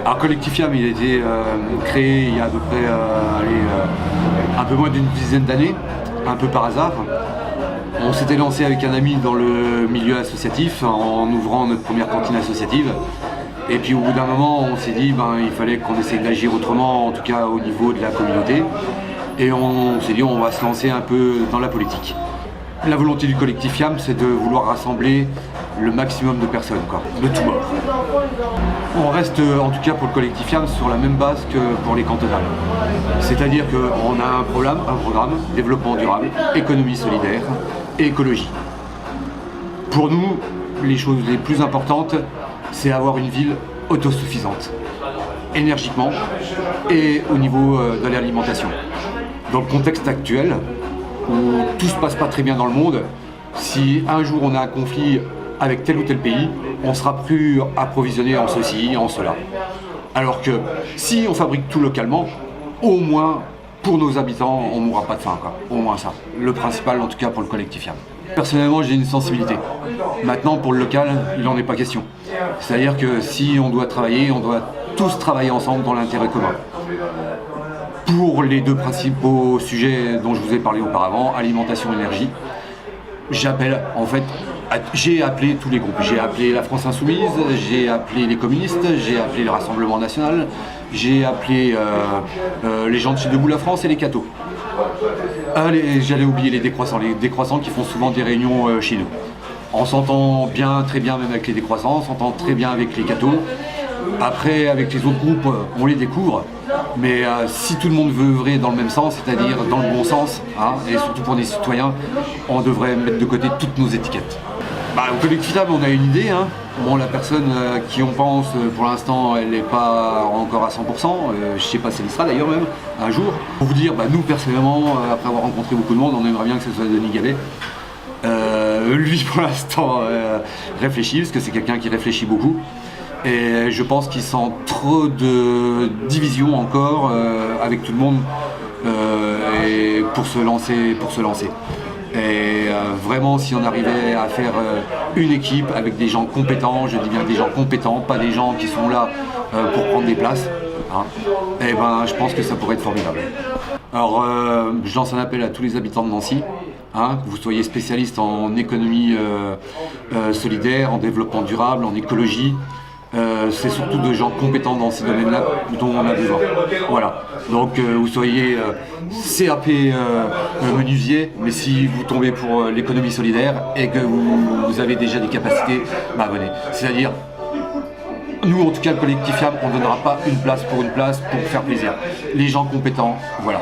Alors Collectif Fiam, il a été créé il y a à peu près un peu moins d'une dizaine d'années, un peu par hasard. On s'était lancé avec un ami dans le milieu associatif en ouvrant notre première cantine associative. Et puis au bout d'un moment, on s'est dit il fallait qu'on essaye d'agir autrement, en tout cas au niveau de la communauté. Et on s'est dit on va se lancer un peu dans la politique. La volonté du Collectif Fiam, c'est de vouloir rassembler le maximum de personnes, de tout bord. On reste, en tout cas pour le Collectif Fiam, sur la même base que pour les cantonales. C'est-à-dire qu'on a un programme, développement durable, économie solidaire et écologie. Pour nous, les choses les plus importantes, c'est avoir une ville autosuffisante, énergiquement et au niveau de l'alimentation. Dans le contexte actuel, où tout se passe pas très bien dans le monde, si un jour on a un conflit avec tel ou tel pays, on sera plus approvisionné en ceci, en cela. Alors que si on fabrique tout localement, au moins pour nos habitants, on ne mourra pas de faim, au moins ça. Le principal, en tout cas pour le Collectif Fiam. Personnellement, j'ai une sensibilité. Maintenant, pour le local, il n'en est pas question. C'est-à-dire que si on doit travailler, on doit tous travailler ensemble dans l'intérêt commun. Pour les deux principaux sujets dont je vous ai parlé auparavant, alimentation, énergie, j'ai appelé tous les groupes. J'ai appelé la France Insoumise, j'ai appelé les communistes, j'ai appelé le Rassemblement National, j'ai appelé les gens de chez Debout la France et les cathos. J'allais oublier les décroissants qui font souvent des réunions chez nous. On s'entend très bien même avec les décroissants, on s'entend très bien avec les cathos. Après, avec les autres groupes, on les découvre. Mais si tout le monde veut œuvrer dans le même sens, c'est-à-dire dans le bon sens, et surtout pour des citoyens, on devrait mettre de côté toutes nos étiquettes. Au Collectif Fiam, on a une idée. La personne qui on pense, pour l'instant, elle n'est pas encore à 100%. Je ne sais pas si elle y sera d'ailleurs même, un jour. Pour vous dire, nous personnellement, après avoir rencontré beaucoup de monde, on aimerait bien que ce soit Denis Gabet. Lui, pour l'instant, réfléchit, parce que c'est quelqu'un qui réfléchit beaucoup. Et je pense qu'il sent trop de division encore avec tout le monde et pour se lancer. Et vraiment, si on arrivait à faire une équipe avec des gens compétents, je dis bien des gens compétents, pas des gens qui sont là pour prendre des places, je pense que ça pourrait être formidable. Alors, je lance un appel à tous les habitants de Nancy, que vous soyez spécialistes en économie solidaire, en développement durable, en écologie. C'est surtout de gens compétents dans ces domaines-là dont on a besoin. Voilà. Donc vous soyez CAP menuisier, mais si vous tombez pour l'économie solidaire et que vous avez déjà des capacités, venez. C'est-à-dire, nous en tout cas le Collectif Fiam, on ne donnera pas une place pour faire plaisir. Les gens compétents, voilà.